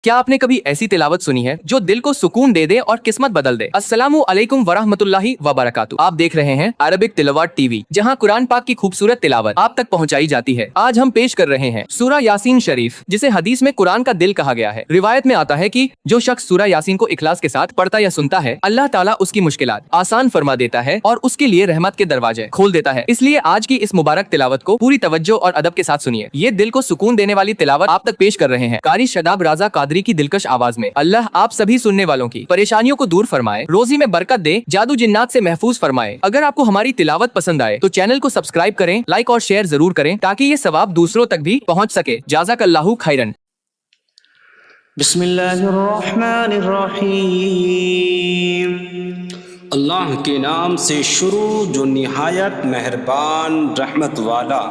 کیا آپ نے کبھی ایسی تلاوت سنی ہے جو دل کو سکون دے دے اور قسمت بدل دے؟ السلام علیکم ورحمۃ اللہ وبرکاتہ۔ آپ دیکھ رہے ہیں عربک تلاوت ٹی وی، جہاں قرآن پاک کی خوبصورت تلاوت آپ تک پہنچائی جاتی ہے۔ آج ہم پیش کر رہے ہیں سورہ یاسین شریف، جسے حدیث میں قرآن کا دل کہا گیا ہے۔ روایت میں آتا ہے کہ جو شخص سورہ یاسین کو اخلاص کے ساتھ پڑھتا یا سنتا ہے، اللہ تعالیٰ اس کی مشکلات آسان فرما دیتا ہے اور اس کے لیے رحمت کے دروازے کھول دیتا ہے۔ اس لیے آج کی اس مبارک تلاوت کو پوری توجہ اور ادب کے ساتھ سنیے۔ یہ دل کو سکون دینے والی تلاوت آپ تک پیش کر رہے ہیں قاری شاداب رضا قادری کی دلکش آواز میں۔ اللہ آپ سبھی سننے والوں کی پریشانیوں کو دور فرمائے، روزی میں برکت دے، جادو جنات سے محفوظ فرمائے۔ اگر آپ کو ہماری تلاوت پسند آئے تو چینل کو سبسکرائب کریں، لائک اور شیئر ضرور کریں تاکہ یہ ثواب دوسروں تک بھی پہنچ سکے۔ جزاک اللہ خیرن۔ بسم اللہ الرحمن الرحیم۔ اللہ کے نام سے شروع جو نہایت مہربان رحمت والا۔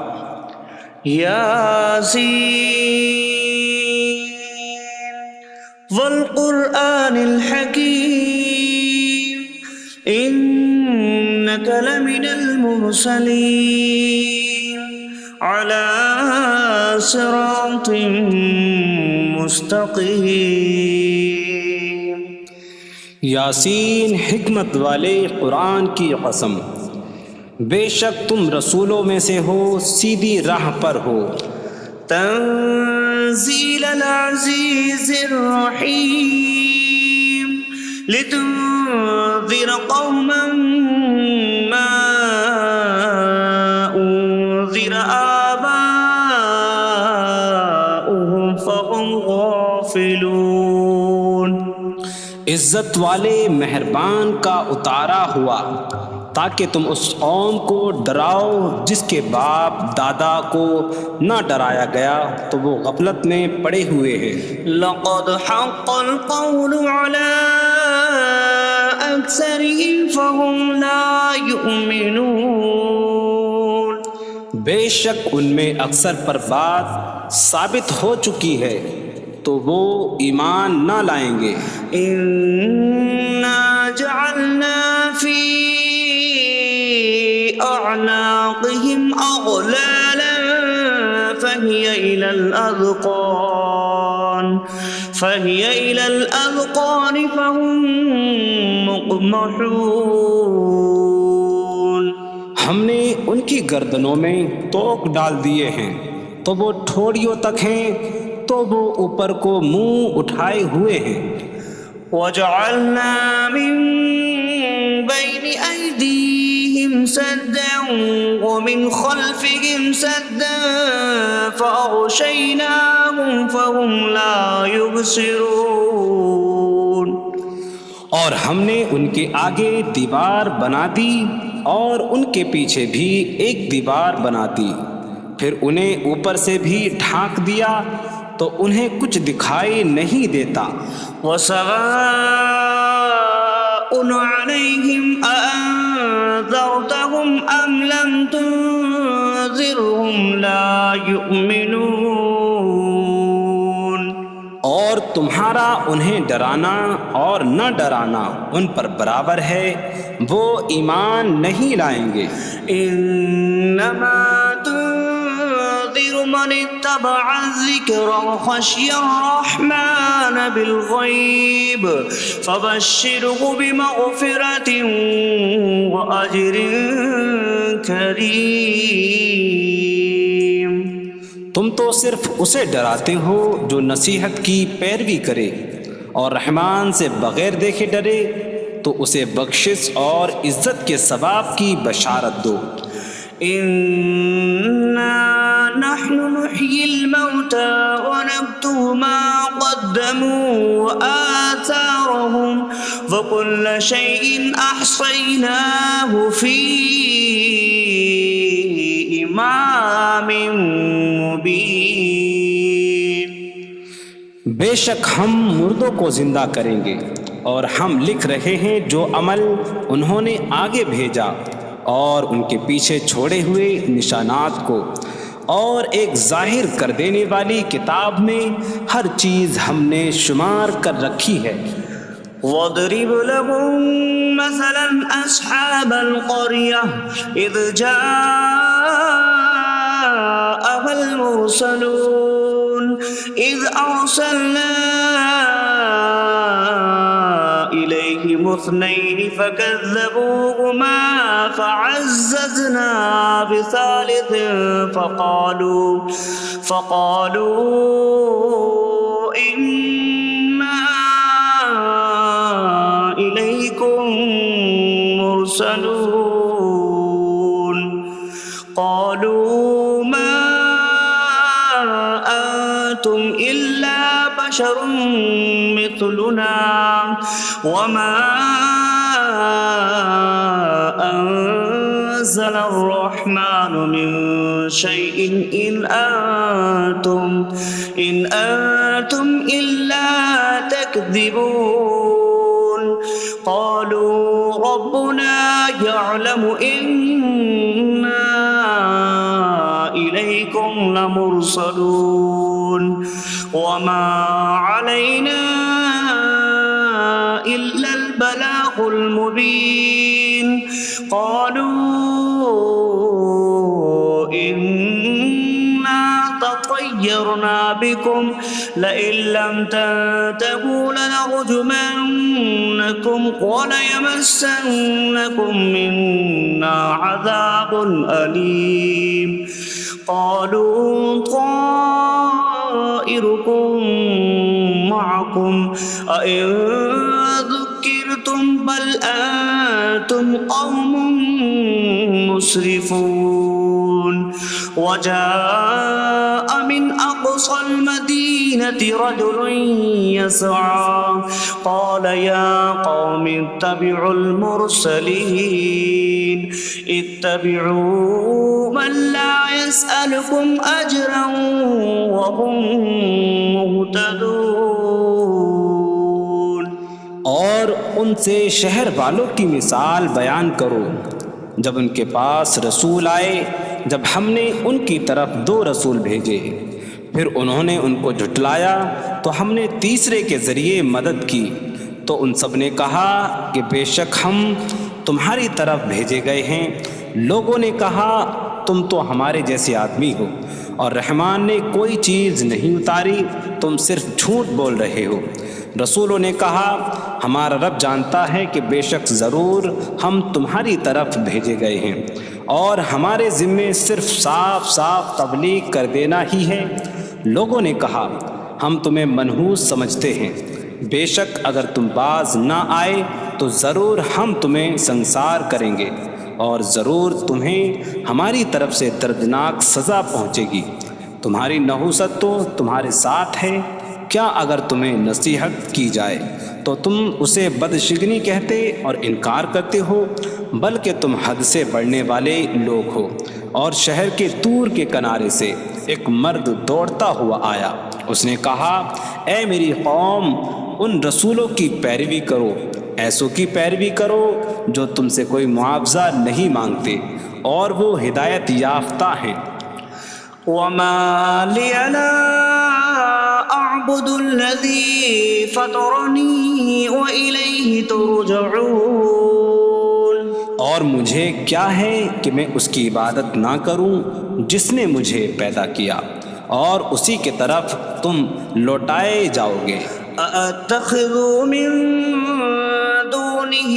یاسین والقرآن الحکیم انک لمن المرسلین علی صراط مستقیم۔ یاسین حکمت والے قرآن کی قسم، بے شک تم رسولوں میں سے ہو، سیدھی راہ پر ہو۔ تنزیل العزیز الرحیم لتنذر قوما ما انذر آباؤهم فهم غافلون۔ عزت والے مہربان کا اتارا ہوا تاکہ تم اس قوم کو ڈراؤ جس کے باپ دادا کو نہ ڈرایا گیا تو وہ غفلت میں پڑے ہوئے ہیں۔ لقد حق القول على اکثرهم فهم لا يؤمنون۔ بے شک ان میں اکثر پر بات ثابت ہو چکی ہے تو وہ ایمان نہ لائیں گے۔ انا جعلنا فی اعناقهم اغلالا فهي الى الاذقان فهم مقمحون۔ ہم نے ان کی گردنوں میں توق ڈال دیے ہیں تو وہ ٹھوڑیوں تک ہیں، تو وہ اوپر کو منہ اٹھائے ہوئے ہیں۔ وَجَعَلْنَا مِن بَيْنِ أَيْدِيهِمْ سَدًّا وَمِنْ خَلْفِهِمْ سَدًّا فَأَغْشَيْنَاهُمْ فَهُمْ لَا يُبْصِرُونَ۔ اور ہم نے ان کے آگے دیوار بنا دی اور ان کے پیچھے بھی ایک دیوار بنا دی، پھر انہیں اوپر سے بھی ڈھانک دیا تو انہیں کچھ دکھائی نہیں دیتا۔ وَسَوَاءٌ عَلَيْهِمْ أَأَنذَرْتَهُمْ أَمْ لَمْ تُنذِرْهُمْ لَا يُؤْمِنُونَ۔ اور تمہارا انہیں ڈرانا اور نہ ڈرانا ان پر برابر ہے، وہ ایمان نہیں لائیں گے۔ انما من اتبع الذکر وخشی الرحمن بالغیب فبشرہ بمغفرۃ واجر کریم۔ تم تو صرف اسے ڈراتے ہو جو نصیحت کی پیروی کرے اور رحمان سے بغیر دیکھے ڈرے، تو اسے بخشش اور عزت کے ثواب کی بشارت دو۔ نحن نحيي الموتى ونكتب ما قدموا وآثارهم وكل شيء أحصيناه في إمام مبين۔ بے شک ہم مردوں کو زندہ کریں گے اور ہم لکھ رہے ہیں جو عمل انہوں نے آگے بھیجا اور ان کے پیچھے چھوڑے ہوئے نشانات کو، اور ایک ظاہر کر دینے والی کتاب میں ہر چیز ہم نے شمار کر رکھی ہے۔ وَاضْرِبْ لَهُم مَّثَلًا أَصْحَابَ الْقَرْيَةِ إِذْ جَاءَهَا الْمُرْسَلُونَ إِذْ أَرْسَلْنَا اثنين فكذبوهما فعززنا بثالث فقالوا إنا إليكم مرسلون قالوا ما أنتم إلا بشر مثلنا وما أنزل الرحمن من شيء إن أنتم إلا تكذبون قالوا ربنا يعلم إنا إليكم لمرسلون وما علينا إلا البلاغ المبين قالوا إنا تطيرنا بكم لئن لم تنتهوا لنرجمنكم وليمسنكم منا عذاب أليم قالوا طائركم معكم أئن ذكرتم بل أنتم قوم مسرفون وجاء من أقصى المدينة رجل يسعى قال يا قوم اتبعوا المرسلين اتبعوا من لا يسألكم أجرا وهم مهتدون اور ان سے شہر والوں کی مثال بیان کرو جب ان کے پاس رسول آئے جب ہم نے ان کی طرف 2 رسول بھیجے پھر انہوں نے ان کو جھٹلایا تو ہم نے تیسرے کے ذریعے مدد کی تو ان سب نے کہا کہ بے شک ہم تمہاری طرف بھیجے گئے ہیں لوگوں نے کہا تم تو ہمارے جیسے آدمی ہو اور رحمان نے کوئی چیز نہیں اتاری تم صرف جھوٹ بول رہے ہو رسولوں نے کہا ہمارا رب جانتا ہے کہ بے شک ضرور ہم تمہاری طرف بھیجے گئے ہیں اور ہمارے ذمے صرف صاف صاف تبلیغ کر دینا ہی ہے لوگوں نے کہا ہم تمہیں منحوس سمجھتے ہیں بے شک اگر تم باز نہ آئے تو ضرور ہم تمہیں سنسار کریں گے اور ضرور تمہیں ہماری طرف سے دردناک سزا پہنچے گی تمہاری نحوست تو تمہارے ساتھ ہے کیا اگر تمہیں نصیحت کی جائے تو تم اسے بدشگنی کہتے اور انکار کرتے ہو بلکہ تم حد سے بڑھنے والے لوگ ہو اور شہر کے دور کے کنارے سے ایک مرد دوڑتا ہوا آیا اس نے کہا اے میری قوم ان رسولوں کی پیروی کرو ایسوں کی پیروی کرو جو تم سے کوئی معاوضہ نہیں مانگتے اور وہ ہدایت یافتہ ہیں وما لي لا أعبد الذي فطرني وإليه ترجعون اور مجھے کیا ہے کہ میں اس کی عبادت نہ کروں جس نے مجھے پیدا کیا اور اسی کی طرف تم لوٹائے جاؤ گے أأتخذ من دونه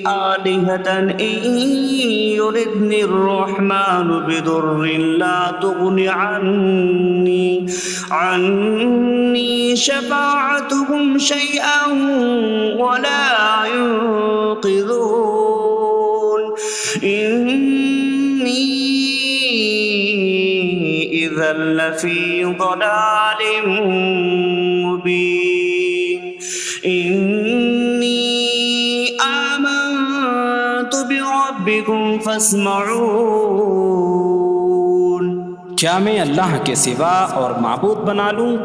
آلهة إن يردني الرحمن بضر لا تغن عني شفاعتهم شيئا ولا ينقذون إني إذا لفي ضلال مبين إني آمنت بربكم فاسمعون کیا میں اللہ کے سوا اور معبود بنا لوں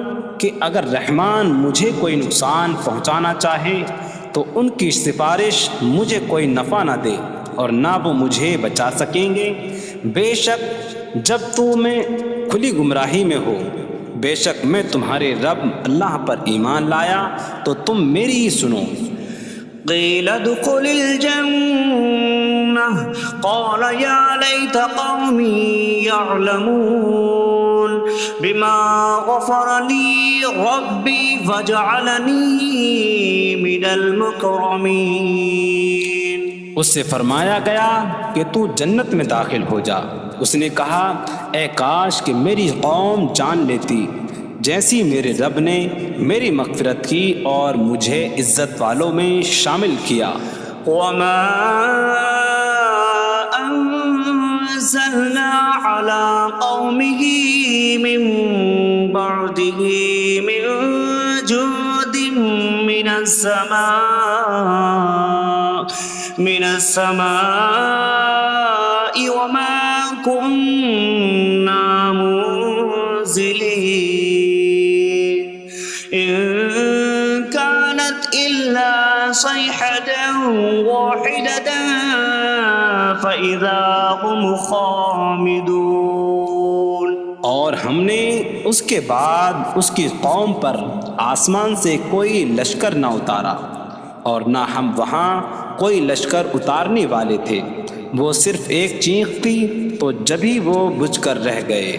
کہ اگر رحمان مجھے کوئی نقصان پہنچانا چاہے تو ان کی سفارش مجھے کوئی نفع نہ دے اور نہ وہ مجھے بچا سکیں گے بے شک جب میں کھلی گمراہی میں ہو بے شک میں تمہارے رب اللہ پر ایمان لایا تو تم میری ہی سنو قيل ادخل الجنة قال يا ليت قومي يعلمون بما غفر لي ربي فاجعلني من المكرمين. اس سے فرمایا گیا کہ تو جنت میں داخل ہو جا. اس نے کہا اے کاش کہ میری قوم جان لیتی جیسی میرے رب نے میری مغفرت کی اور مجھے عزت والوں میں شامل کیا. وما أنزلنا على قومه من بعده من جود من السماء وما كنا منزلين إن كانت إلا صيحة واحدة فإذا هم خامدون. اور ہم نے اس کے بعد اس کی قوم پر آسمان سے کوئی لشکر نہ اتارا اور نہ ہم وہاں کوئی لشکر اتارنے والے تھے. وہ صرف ایک چیخ تھی تو جبھی وہ بجھ کر رہ گئے.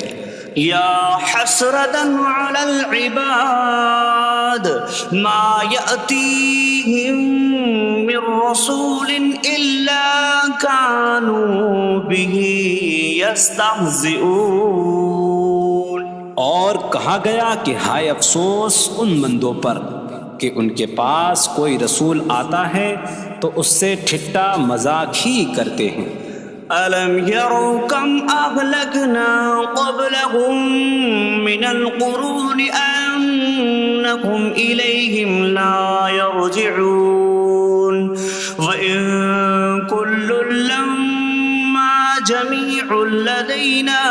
يا حسرة على العباد ما يأتيهم من رسول إلا كانوا به يستهزئون. اور کہا گیا کہ ہائے افسوس ان بندوں پر کہ ان کے پاس کوئی رسول آتا ہے تو اس سے ٹھٹا مذاق ہی کرتے ہیں. ألم يروا كم أهلكنا قبلهم من القرون أنكم إليهم لا يرجعون وإن كل لما جميع لدينا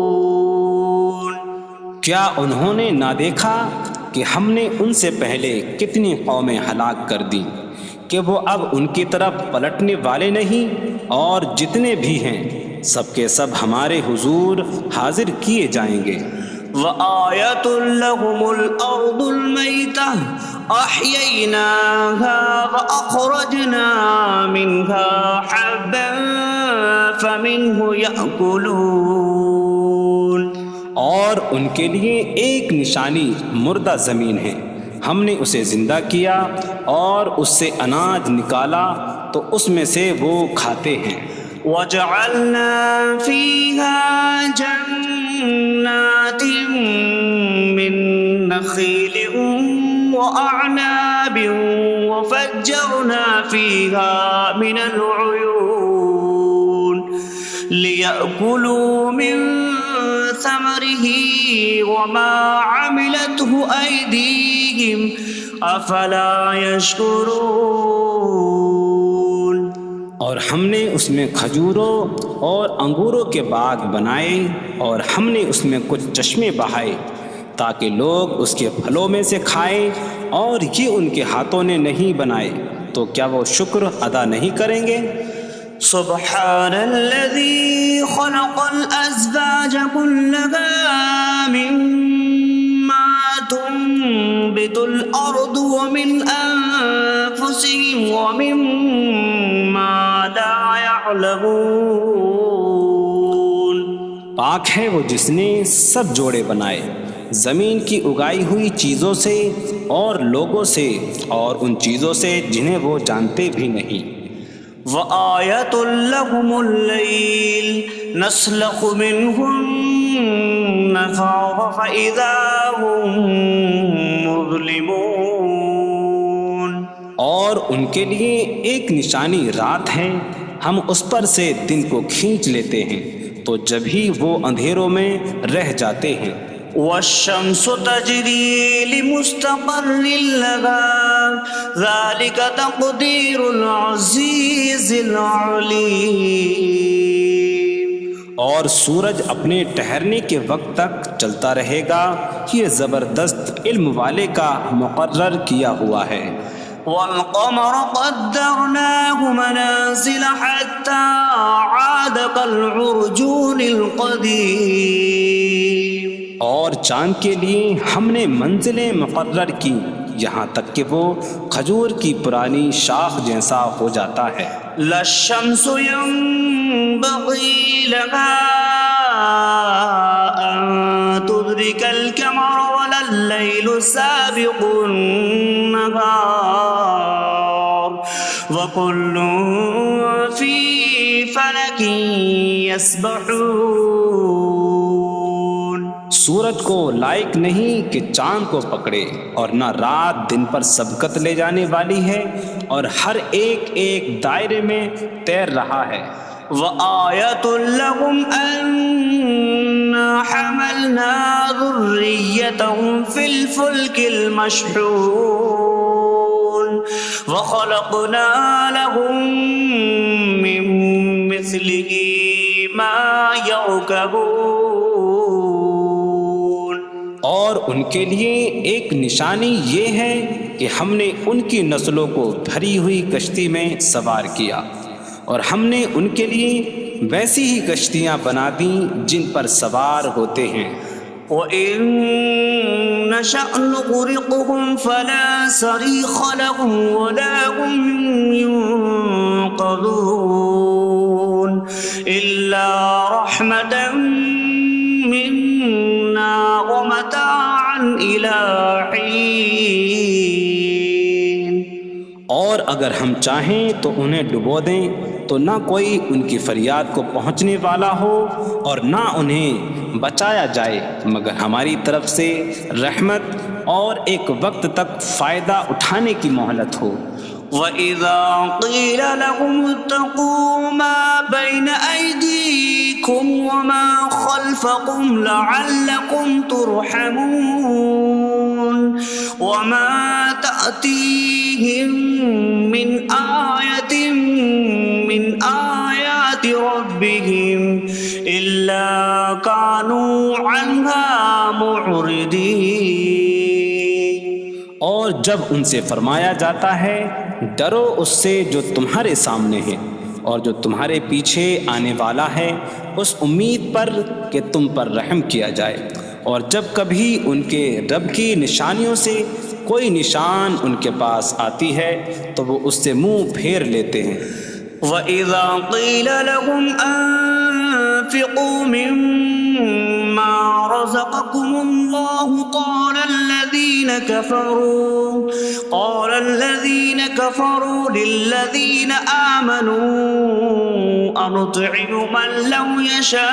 محضرون. کیا انہوں نے نہ دیکھا کہ ہم نے ان سے پہلے کتنی قومیں ہلاک کر دیں کہ وہ اب ان کی طرف پلٹنے والے نہیں، اور جتنے بھی ہیں سب کے سب ہمارے حضور حاضر کیے جائیں گے. وآية لهم الأرض الميتة أحييناها وأخرجنا منها حبا فمنه يأكلون. اور ان کے لیے ایک نشانی مردہ زمین ہے، ہم نے اسے زندہ کیا اور اس سے اناج نکالا تو اس میں سے وہ کھاتے ہیں. وجعلنا فيها جنات من نخيل وأعناب وفجرنا فيها من العيون ليأكلوا من ثمره وما عملته أيديهم أفلا يشكرون. اور ہم نے اس میں کھجوروں اور انگوروں کے باغ بنائے اور ہم نے اس میں کچھ چشمے بہائے تاکہ لوگ اس کے پھلوں میں سے کھائیں، اور یہ ان کے ہاتھوں نے نہیں بنائے تو کیا وہ شکر ادا نہیں کریں گے؟ سبحان الذي خلق الأزواج كلها مما تنبت الأرض ومن أنفسهم ومما لا يعلمون. پاک ہے وہ جس نے سب جوڑے بنائے زمین کی اگائی ہوئی چیزوں سے اور لوگوں سے اور ان چیزوں سے جنہیں وہ جانتے بھی نہیں. وآية لهم الليل نسلخ منه النهار فإذا هم مظلمون. اور ان کے لیے ایک نشانی رات ہے، ہم اس پر سے دن کو کھینچ لیتے ہیں تو جبھی وہ اندھیروں میں رہ جاتے ہیں. والشمس تجري لمستقر لها ذلك تقدير العزيز العليم. اور سورج اپنے ٹھہرنے کے وقت تک چلتا رہے گا، یہ زبردست علم والے کا مقرر کیا ہوا ہے. والقمر قدرناه منازل حتى عاد كالعرجون القديم. اور چاند کے لیے ہم نے منزلیں مقرر کی یہاں تک کہ وہ کھجور کی پرانی شاخ جیسا ہو جاتا ہے. لا الشمس ينبغي لها أن تدرك القمر ولا الليل سابق النهار وكل في فلك يسبحون. سورج کو لائق نہیں کہ چاند کو پکڑے، اور نہ رات دن پر سبقت لے جانے والی ہے، اور ہر ایک ایک دائرے میں تیر رہا ہے. وآية لهم أنا حملنا ذريتهم في الفلك المشحون وخلقنا لهم من مثله ما يركبون. اور ان کے لیے ایک نشانی یہ ہے کہ ہم نے ان کی نسلوں کو بھری ہوئی کشتی میں سوار کیا، اور ہم نے ان کے لیے ویسی ہی کشتیاں بنا دیں جن پر سوار ہوتے ہیں. وَإِن نَّشَأْ نُغْرِقْهُمْ فَلَا صَرِيخَ لَهُمْ وَلَا هُمْ يُنقَذُونَ إِلَّا رَحْمَةً مِّنَّا وَمَتَاعًا إِلَىٰ حِينٍ. اور اگر ہم چاہیں تو انہیں ڈبو دیں تو نہ کوئی ان کی فریاد کو پہنچنے والا ہو اور نہ انہیں بچایا جائے مگر ہماری طرف سے رحمت اور ایک وقت تک فائدہ اٹھانے کی مہلت ہو. وَإِذَا قِيلَ لَهُمُ اتَّقُوا مَا بَيْنَ أَيْدِيكُمْ وَمَا خَلْفَكُمْ لَعَلَّكُمْ تُرْحَمُونَ وَمَا تَأْتِيهِمْ مِنْ آيَةٍ مِنْ آيَاتِ رَبِّهِمْ إِلَّا كَانُوا عَنْهَا مُعْرِضِينَ. اور جب ان سے فرمایا جاتا ہے ڈرو اس سے جو تمہارے سامنے ہے اور جو تمہارے پیچھے آنے والا ہے، اس امید پر کہ تم پر رحم کیا جائے، اور جب کبھی ان کے رب کی نشانیوں سے کوئی نشان ان کے پاس آتی ہے تو وہ اس سے منہ پھیر لیتے ہیں. وَإِذَا قِيلَ لَهُمْ أَنفِقُوا مِمَّا رَزَقَكُمُ اللَّهُ قَالَ الَّذِينَ كَفَرُوا لِلَّذِينَ آمَنُوا أَنُطْعِمُ مَن لَّوْ يَشَاءُ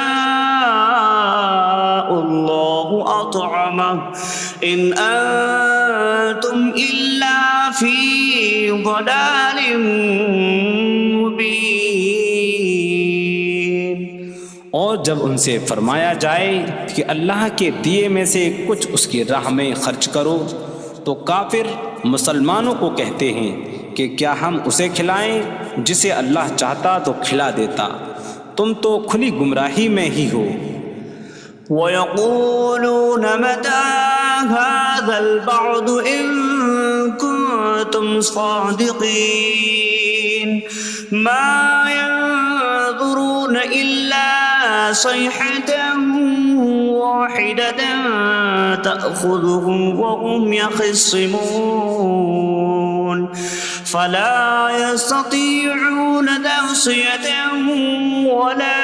اللَّهُ أَطْعَمَهُ إِنْ أَنتُمْ إِلَّا فِي ضَلَالٍ مبین. اور جب ان سے فرمایا جائے کہ اللہ کے دیے میں سے کچھ اس کی راہ میں خرچ کرو تو کافر مسلمانوں کو کہتے ہیں کہ کیا ہم اسے کھلائیں جسے اللہ چاہتا تو کھلا دیتا، تم تو کھلی گمراہی میں ہی ہو. وَيَقُولُونَ مَتَىٰ هَٰذَا الْوَعْدُ إِن كُنتُمْ صَادِقِينَ مَا يَنظُرُونَ إِلَّا صَيْحَةً وَاحِدَةً تَأْخُذُهُمْ وَهُمْ يَخِصِّمُونَ فَلَا يَسْتَطِيعُونَ تَوْصِيَةً وَلَا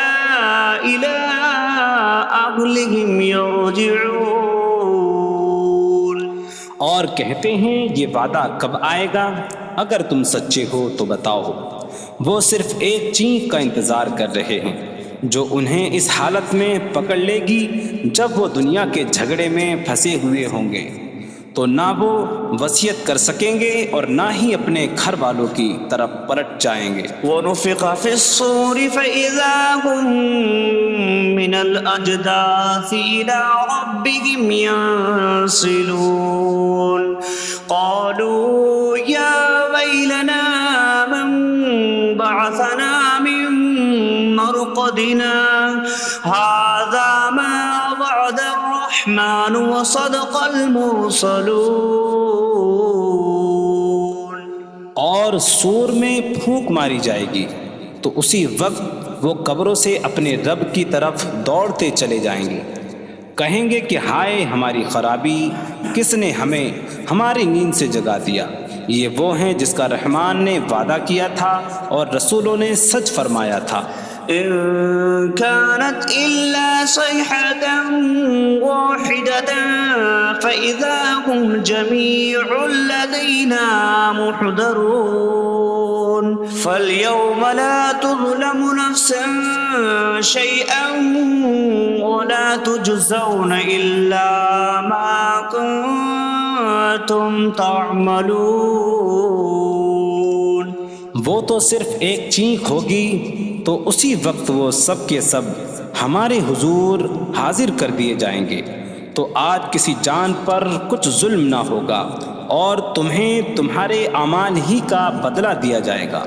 إِلَىٰ أَهْلِهِمْ يَرْجِعُونَ. اور کہتے ہیں یہ وعدہ کب آئے گا؟ اگر تم سچے ہو تو بتاؤ. وہ صرف ایک چینک کا انتظار کر رہے ہیں جو انہیں اس حالت میں پکڑ لے گی جب وہ دنیا کے جھگڑے میں پھنسے ہوئے ہوں گے، تو نہ وہ وصیت کر سکیں گے اور نہ ہی اپنے گھر والوں کی طرف پلٹ جائیں گے. وَنُفِخَ فِي الصُّورِ فَإِذَا هُم مِّنَ الْأَجْدَاثِ إِلَىٰ رَبِّهِمْ يَنسِلُونَ قَالُوا يَا وَيْلَنَا مَن بَعَثَنَا مِن مَّرْقَدِنَا هَٰذَا مَا وَعَدَ الرَّحْمَٰنُ وَصَدَقَ الْمُرْسَلُونَ. اور سور میں پھونک ماری جائے گی تو اسی وقت وہ قبروں سے اپنے رب کی طرف دوڑتے چلے جائیں گے، کہیں گے کہ ہائے ہماری خرابی، کس نے ہمیں ہماری نیند سے جگا دیا. یہ وہ ہیں جس کا رحمان نے وعدہ کیا تھا اور رسولوں نے سچ فرمایا تھا. إن كانت إلا صيحة واحدة فإذا هم جميع لدينا محضرون فاليوم لا تظلم نفس شيئا ولا تجزون إلا ما كنتم تعملون. وہ تو صرف ایک چینخ ہوگی تو اسی وقت وہ سب کے سب ہمارے حضور حاضر کر دیے جائیں گے. تو آج کسی جان پر کچھ ظلم نہ ہوگا اور تمہیں تمہارے اعمال ہی کا بدلہ دیا جائے گا.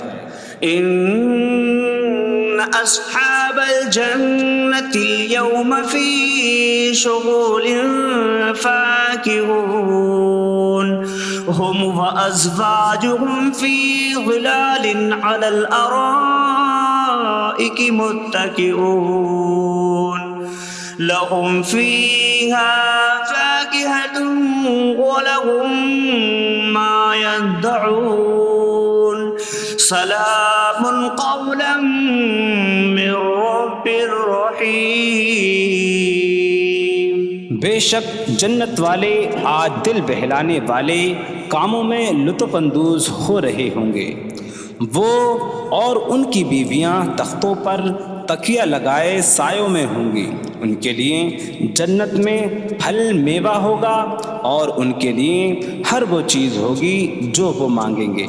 إن أصحاب الجنة اليوم في شغل فاكهون هم وأزواجهم في ظلال على الأرائك متكئون لهم فيها فاكهة ولهم ما يدعون سلام قولا من رب رحیم. بے شک جنت والے آج دل بہلانے والے کاموں میں لطف اندوز ہو رہے ہوں گے. وہ اور ان کی بیویاں تختوں پر تکیہ لگائے سایوں میں ہوں گی. ان کے لیے جنت میں پھل میوہ ہوگا اور ان کے لیے ہر وہ چیز ہوگی جو وہ مانگیں گے.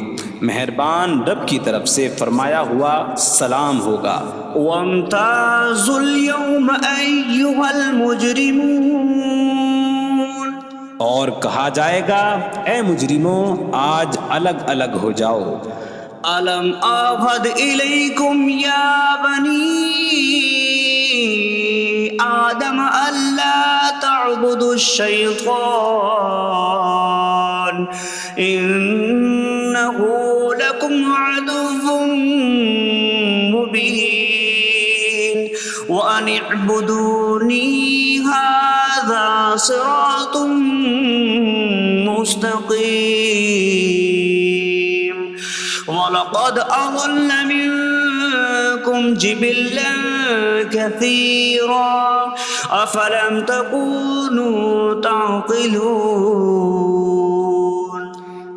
مہربان رب کی طرف سے فرمایا ہوا سلام ہوگا. وامتازوا اليوم أيها المجرمون. اور کہا جائے گا اے مجرموں آج الگ الگ ہو جاؤ. ألم أعهد إليكم يا بني آدم ألا تعبدوا الشيطان إنه لكم عدو مبين وأن اعبدوني هذا صراط مستقيم. وَلَقَدْ أَضَلَّ مِنكُمْ جِبِلًّا كَثِيرًا أَفَلَمْ تَكُونُوا تَعْقِلُونَ.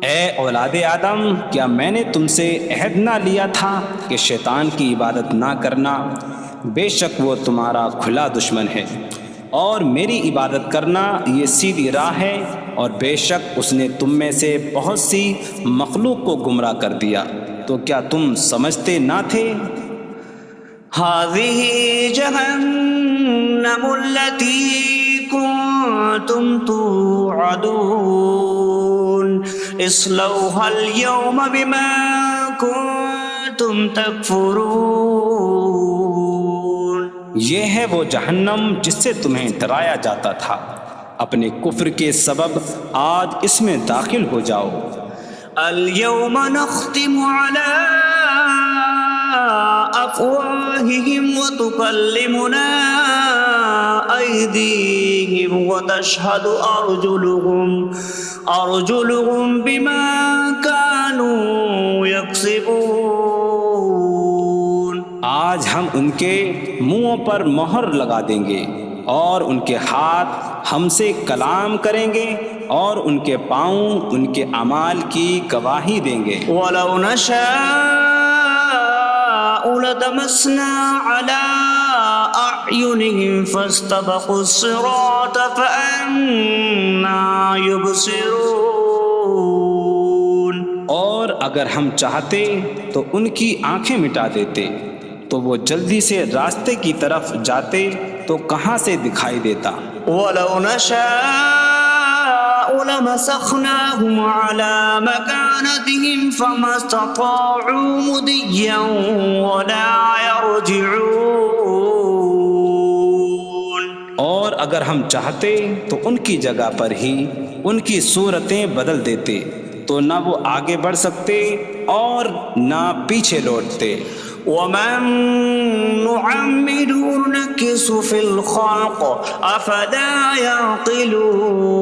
اے اولاد آدم کیا میں نے تم سے عہد نہ لیا تھا کہ شیطان کی عبادت نہ کرنا؟ بے شک وہ تمہارا کھلا دشمن ہے اور میری عبادت کرنا یہ سیدھی راہ ہے. اور بے شک اس نے تم میں سے بہت سی مخلوق کو گمراہ کر دیا. تو کیا تم سمجھتے نہ تھے؟ هذه جهنم التي كنتم توعدون اصلوها اليوم بما كنتم تكفرون. یہ ہے وہ جہنم جس سے تمہیں ڈرایا جاتا تھا. اپنے کفر کے سبب آج اس میں داخل ہو جاؤ. اليوم نختم على أفواههم وتكلمنا أيديهم وتشهد أرجلهم بما كانوا يكسبون. آج ہم ان کے منہوں پر مہر لگا دیں گے اور ان کے ہاتھ ہم سے کلام کریں گے اور ان کے پاؤں ان کے اعمال کی گواہی دیں گے. وَلَوْ نَشَاءُ لَطَمَسْنَا عَلَىٰ أَعْيُنِهِمْ فَاسْتَبَقُوا الصِّرَاطَ فَأَنَّىٰ يُبْصِرُونَ. اور اگر ہم چاہتے تو ان کی آنکھیں مٹا دیتے تو وہ جلدی سے راستے کی طرف جاتے تو کہاں سے دکھائی دیتا. وَلَوْ نَشَاءُ لَمَسَخْنَاهُمْ عَلَىٰ مَكَانَتِهِمْ فَمَا اسْتَطَاعُوا مُضِيًّا وَلَا يَرْجِعُونَ. اور اگر ہم چاہتے تو ان کی جگہ پر ہی ان کی صورتیں بدل دیتے تو نہ وہ آگے بڑھ سکتے اور نہ پیچھے لوٹتے. وَمَن نُعَمِّرْهُ نُنَكِّسْهُ فِي الْخَلْقِ أَفَلَا يَعْقِلُونَ.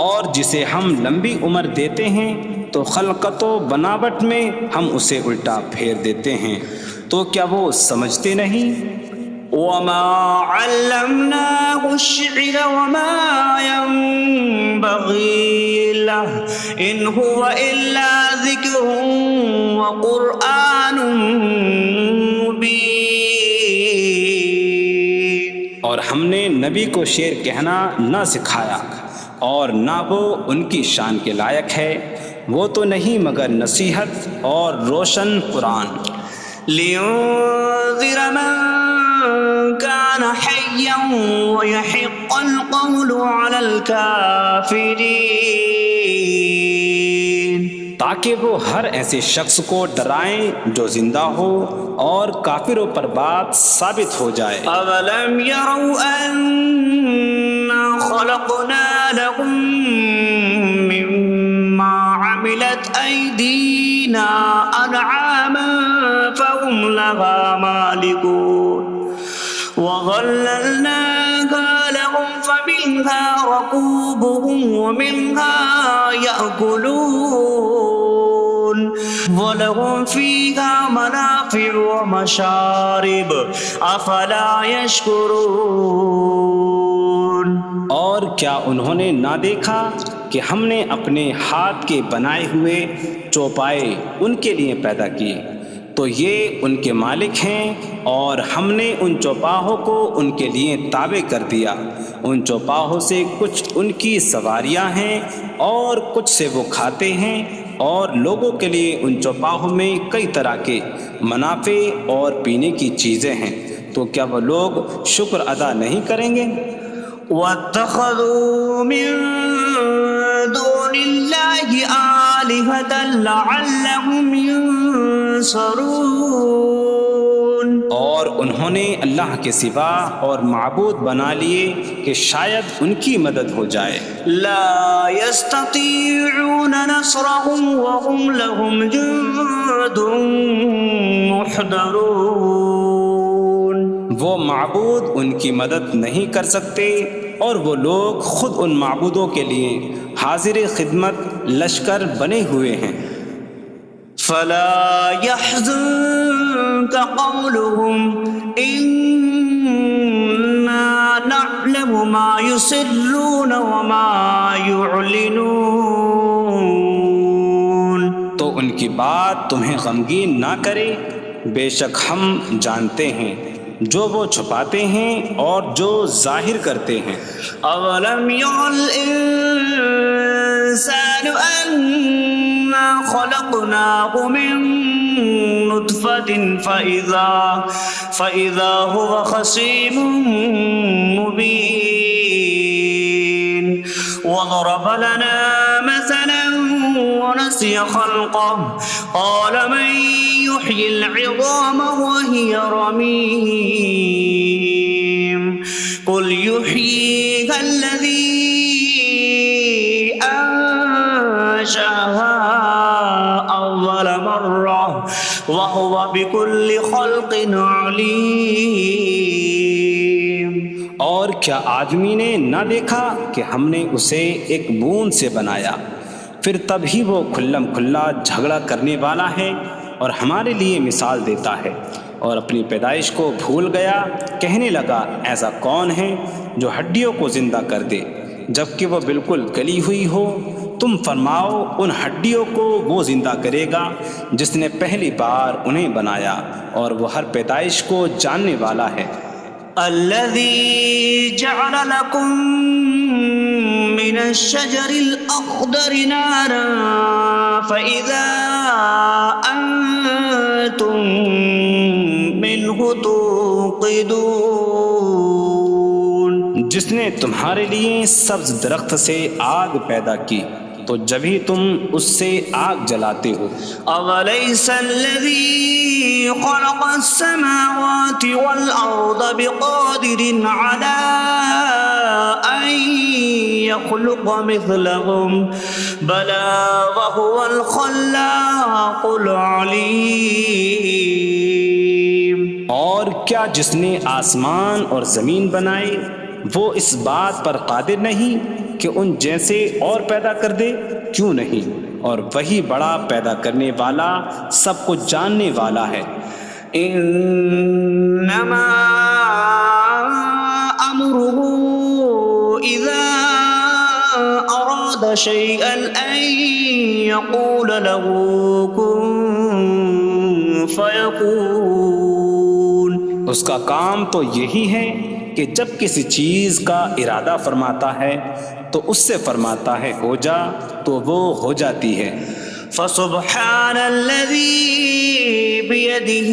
اور جسے ہم لمبی عمر دیتے ہیں تو خلقت و بناوٹ میں ہم اسے الٹا پھیر دیتے ہیں. تو کیا وہ سمجھتے نہیں؟ وما علمناه الشعر وما ينبغي له إن هو إلا ذكر وقرآن مبين. اور ہم نے نبی کو شعر کہنا نہ سکھایا اور نہ وہ ان کی شان کے لائق ہے، وہ تو نہیں مگر نصیحت اور روشن قرآن. لينذر من كان حيا ويحق القول على الكافرين. تاکہ وہ ہر ایسے شخص کو ڈرائیں جو زندہ ہو اور کافروں پر بات ثابت ہو جائے. أولم يروا أنا خلقنا لهم مما عملت أيدينا أنعاما فهم لها مالكون وظللناها لهم فمنها ركوبهم ومنها يأكلون ولهم فيها منافع ومشارب أفلا يشكرون. اور کیا انہوں نے نہ دیکھا کہ ہم نے اپنے ہاتھ کے بنائے ہوئے چوپائے ان کے لیے پیدا کیے، تو یہ ان کے مالک ہیں، اور ہم نے ان چوپاہوں کو ان کے لیے تابع کر دیا. ان چوپاہوں سے کچھ ان کی سواریاں ہیں اور کچھ سے وہ کھاتے ہیں، اور لوگوں کے لیے ان چوپاہوں میں کئی طرح کے منافع اور پینے کی چیزیں ہیں. تو کیا وہ لوگ شکر ادا نہیں کریں گے؟ واتخذوا من دون الله آلهة لعلهم ينصرون. اور انہوں نے اللہ کے سوا اور معبود بنا لیے کہ شاید ان کی مدد ہو جائے. لا يستطيعون نصرهم وهم لهم جند محضرون. وہ معبود ان کی مدد نہیں کر سکتے، اور وہ لوگ خود ان معبودوں کے لیے حاضر خدمت لشکر بنے ہوئے ہیں. فلا يحزنك قولهم إنا نعلم ما يسرون وما يعلنون. تو ان کی بات تمہیں غمگین نہ کرے، بے شک ہم جانتے ہیں جو وہ چھپاتے ہیں اور جو ظاہر کرتے ہیں. أولم ير الإنسان أنا خلقناه من نطفة فإذا هو خصيم مبين. وضرب لنا مثلا ونسي خلقه قال من يحيي العظام وهي رميم قل يحييها الذي أنشأها أول مرة وهو بكل خلق عليم. اور کیا آدمی نے نہ دیکھا کہ ہم نے اسے ایک بوند سے بنایا، پھر تب ہی وہ کھلم کھلا جھگڑا کرنے والا ہے اور ہمارے لیے مثال دیتا ہے. اور اپنی پیدائش کو بھول گیا، کہنے لگا ایسا کون ہے جو ہڈیوں کو زندہ کر دے جبکہ وہ بالکل گلی ہوئی ہو. تم فرماؤ ان ہڈیوں کو وہ زندہ کرے گا جس نے پہلی بار انہیں بنایا، اور وہ ہر پیدائش کو جاننے والا ہے. الذي جعل لكم من الشجر الأخضر نارا فإذا أنتم منه توقدون. جس نے تمہارے لیے سبز درخت سے آگ پیدا کی تو جب ہی تم اس سے آگ جلاتے ہو. أوليس الذي خلق السماوات والأرض بقادر على أن يخلق مثلهم بلى وهو الخلاق العليم. اور کیا جس نے آسمان اور زمین بنائے وہ اس بات پر قادر نہیں کہ ان جیسے اور پیدا کر دے؟ کیوں نہیں، اور وہی بڑا پیدا کرنے والا سب کو جاننے والا ہے. إنما أمره إذا أراد شيئا أن يقول له كن فيكون. اس کا کام تو یہی ہے کہ جب کسی چیز کا ارادہ فرماتا ہے تو اس سے فرماتا ہے ہو جا تو وہ ہو جاتی ہے. فسبحان الذي بيده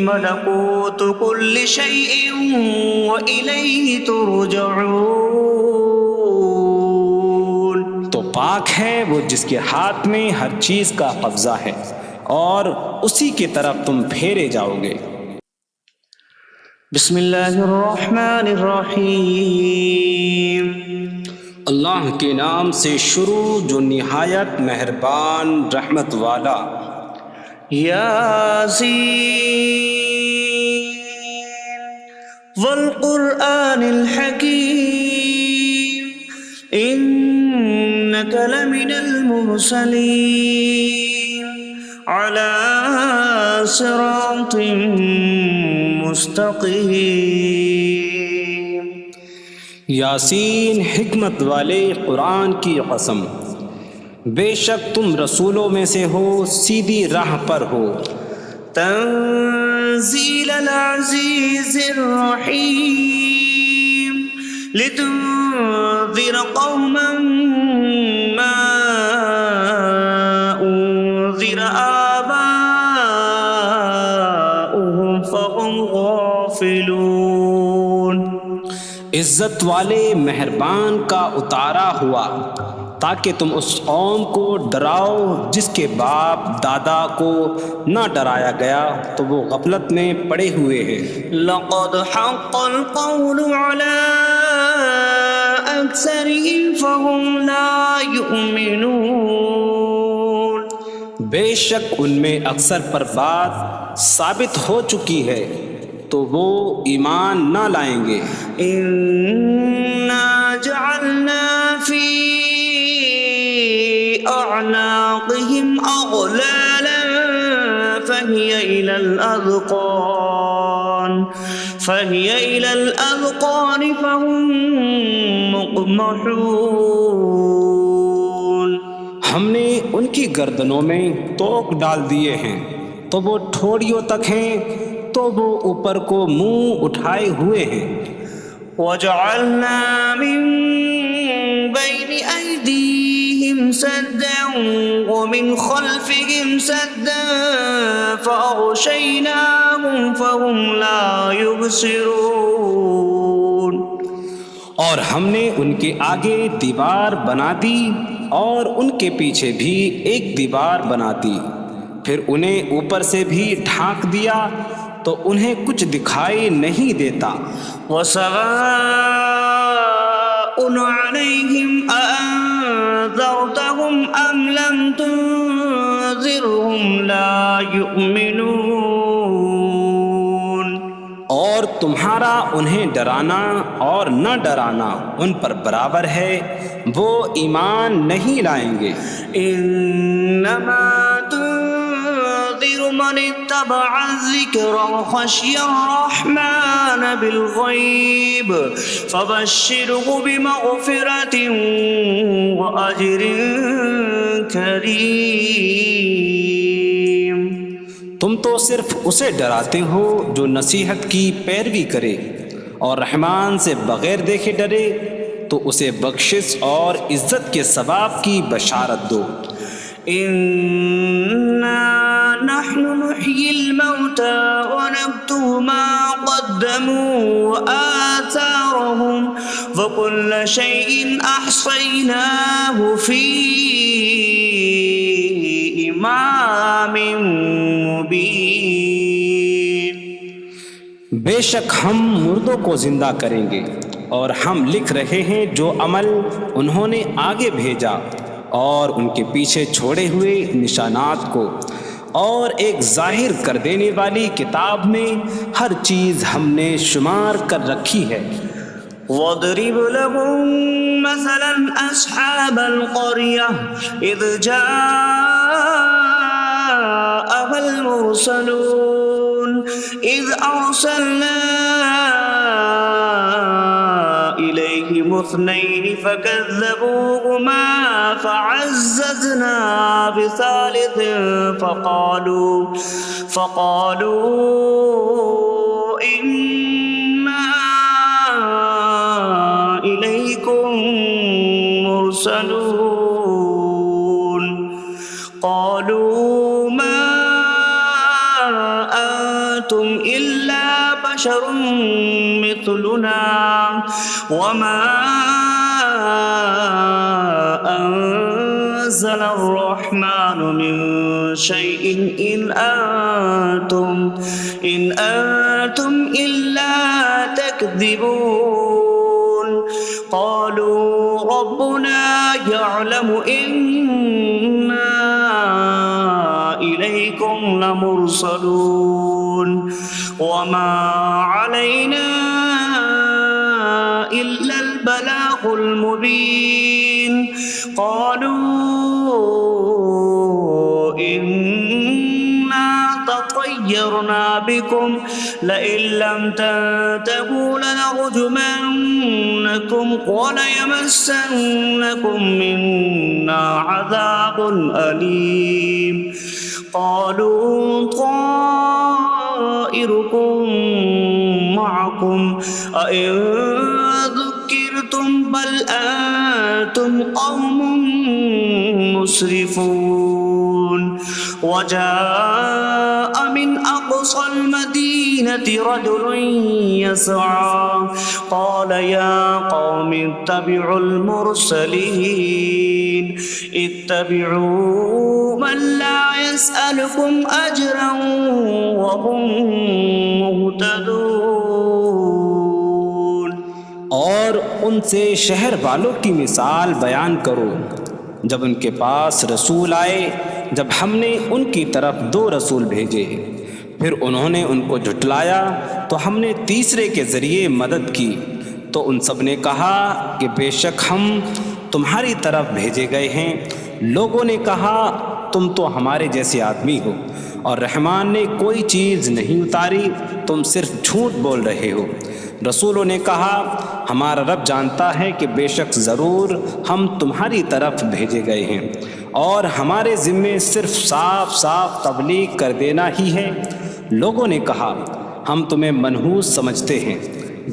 ملكوت كل شيء وإليه ترجعون. تو پاک ہے وہ جس کے ہاتھ میں ہر چیز کا قبضہ ہے اور اسی کی طرف تم پھیرے جاؤ گے. بسم اللہ الرحمن الرحیم. اللہ کے نام سے شروع جو نہایت مہربان رحمت والا. یاسین والقرآن الحکیم انک لمن المرسلین علی صراط مستقیم. یاسین حکمت والے قرآن کی قسم، بے شک تم رسولوں میں سے ہو سیدھی راہ پر ہو. تنزیل العزیز الرحیم لتنذر قوما ما انذر آباؤهم فهم غافلون. عزت والے مہربان کا اتارا ہوا تاکہ تم اس قوم کو ڈراؤ جس کے باپ دادا کو نہ ڈرایا گیا تو وہ غفلت میں پڑے ہوئے ہیں. لقد حق القول على أكثرهم فهم لا يؤمنون. بے شک ان میں اکثر پر بات ثابت ہو چکی ہے تو وہ ایمان نہ لائیں گے. إنا جعلنا في أعناقهم أغلالا فهي إلى الأذقان فهم مقمحون. ہم نے ان کی گردنوں میں توق ڈال دیے ہیں تو وہ ٹھوڑیوں تک ہیں تو وہ اوپر کو منہ اٹھائے ہوئے ہیں. وجعلنا من بين أيديهم سدا ومن خلفهم سدا فأغشيناهم فهم لا يبصرون. اور ہم نے ان کے آگے دیوار بنا دی اور ان کے پیچھے بھی ایک دیوار بنا دی، پھر انہیں اوپر سے بھی ڈھانک دیا تو انہیں کچھ دکھائی نہیں دیتا. وسواء عليهم أأنذرتهم أم لم تنذرهم لا يؤمنون. اور تمہارا انہیں ڈرانا اور نہ ڈرانا ان پر برابر ہے، وہ ایمان نہیں لائیں گے. انما تنذر من اتبع الذکر وخشی الرحمن بالغیب فبشره بمغفرة وأجر کریم. تم تو صرف اسے ڈراتے ہو جو نصیحت کی پیروی کرے اور رحمان سے بغیر دیکھے ڈرے تو اسے بخشش اور عزت کے ثواب کی بشارت دو. إنا نحن نحيي الموتى ونكتب ما قدموا وآثارهم وكل شيء أحصيناه في إمام مبين. بے شک ہم مردوں کو زندہ کریں گے اور ہم لکھ رہے ہیں جو عمل انہوں نے آگے بھیجا اور ان کے پیچھے چھوڑے ہوئے نشانات کو، اور ایک ظاہر کر دینے والی کتاب میں ہر چیز ہم نے شمار کر رکھی ہے. واضرب لهم مثلا أصحاب القرية إذ جاءها المرسلون إذ أرسلنا إليهم اثنين فكذبوهما فعززنا بثالث فقالوا إنا إليكم مرسلون قالوا ما أنتم إلا بشر مثلنا وما أنزل الرحمن من شيء إن أنتم إلا تكذبون قالوا ربنا يعلم إنا إليكم لمرسلون وما علينا إلا البلاغ المبين قالوا إنا تطيرنا بكم لئن لم تنتهوا لنرجمنكم وليمسنكم منا عذاب أليم قالوا طائركم معكم أئن ذكرتم بل أنتم قوم مسرفون وجاء من أقصى المدينة رجل يسعى قال يا قوم اتبعوا المرسلين اتبعوا من لا يسألكم أجرا وهم مهتدون۔ اور ان سے شہر والوں کی مثال بیان کرو جب ان کے پاس رسول آئے، جب ہم نے ان کی طرف 2 رسول بھیجے، پھر انہوں نے ان کو جھٹلایا تو ہم نے تیسرے کے ذریعے مدد کی، تو ان سب نے کہا کہ بے شک ہم تمہاری طرف بھیجے گئے ہیں۔ لوگوں نے کہا تم تو ہمارے جیسے آدمی ہو اور رحمان نے کوئی چیز نہیں اتاری، تم صرف جھوٹ بول رہے ہو۔ رسولوں نے کہا ہمارا رب جانتا ہے کہ بے شک ضرور ہم تمہاری طرف بھیجے گئے ہیں اور ہمارے ذمے صرف صاف صاف تبلیغ کر دینا ہی ہے۔ لوگوں نے کہا ہم تمہیں منحوس سمجھتے ہیں،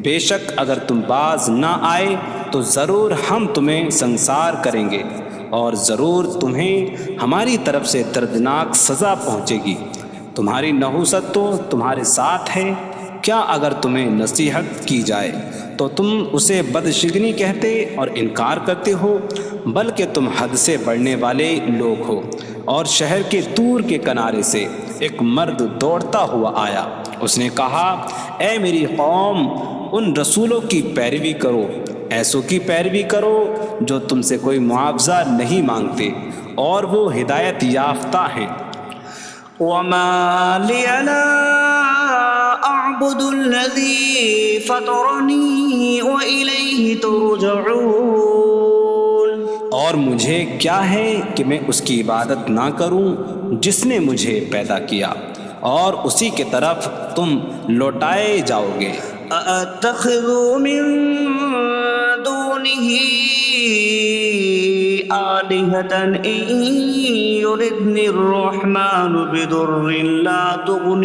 بے شک اگر تم باز نہ آئے تو ضرور ہم تمہیں سنسار کریں گے اور ضرور تمہیں ہماری طرف سے دردناک سزا پہنچے گی۔ تمہاری نحوست تو تمہارے ساتھ ہے، کیا اگر تمہیں نصیحت کی جائے تو تم اسے بدشگنی کہتے اور انکار کرتے ہو؟ بلکہ تم حد سے بڑھنے والے لوگ ہو۔ اور شہر کے دور کے کنارے سے ایک مرد دوڑتا ہوا آیا، اس نے کہا اے میری قوم، ان رسولوں کی پیروی کرو، ایسوں کی پیروی کرو جو تم سے کوئی معاوضہ نہیں مانگتے اور وہ ہدایت یافتہ ہیں۔ وما لي لا أعبد الذي فطرني وإليه ترجعون۔ اور مجھے کیا ہے کہ میں اس کی عبادت نہ کروں جس نے مجھے پیدا کیا، اور اسی کی طرف تم لوٹائے جاؤ گے۔ أأتخذ من دونه آلهة إن يردني الرحمن بضر لا تغن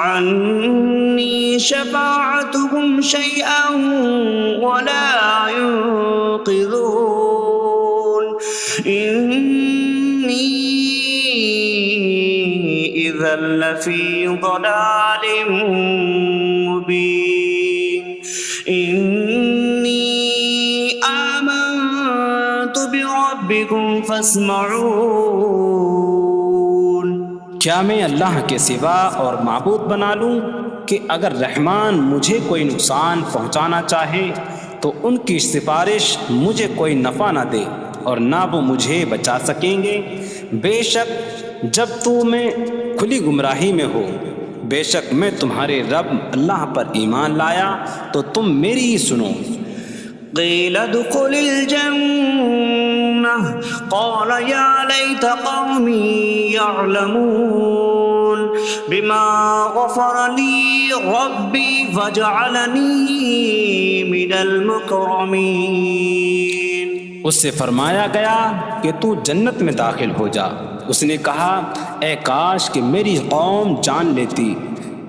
عني شفاعتهم شيئا ولا ينقذون إني إذا لفي ضلال مبين إني آمنت بربكم فاسمعون۔ کیا میں اللہ کے سوا اور معبود بنا لوں کہ اگر رحمان مجھے کوئی نقصان پہنچانا چاہے تو ان کی سفارش مجھے کوئی نفع نہ دے اور نہ وہ مجھے بچا سکیں گے؟ بے شک جب میں کھلی گمراہی میں ہو، بے شک میں تمہارے رب اللہ پر ایمان لایا تو تم میری ہی سنو۔ قيل ادخل الجنة قال يا ليت قومي يعلمون بما غفر لي ربي وجعلني من المكرمين. اس سے فرمایا گیا کہ تو جنت میں داخل ہو جا. اس نے کہا اے کاش کہ میری قوم جان لیتی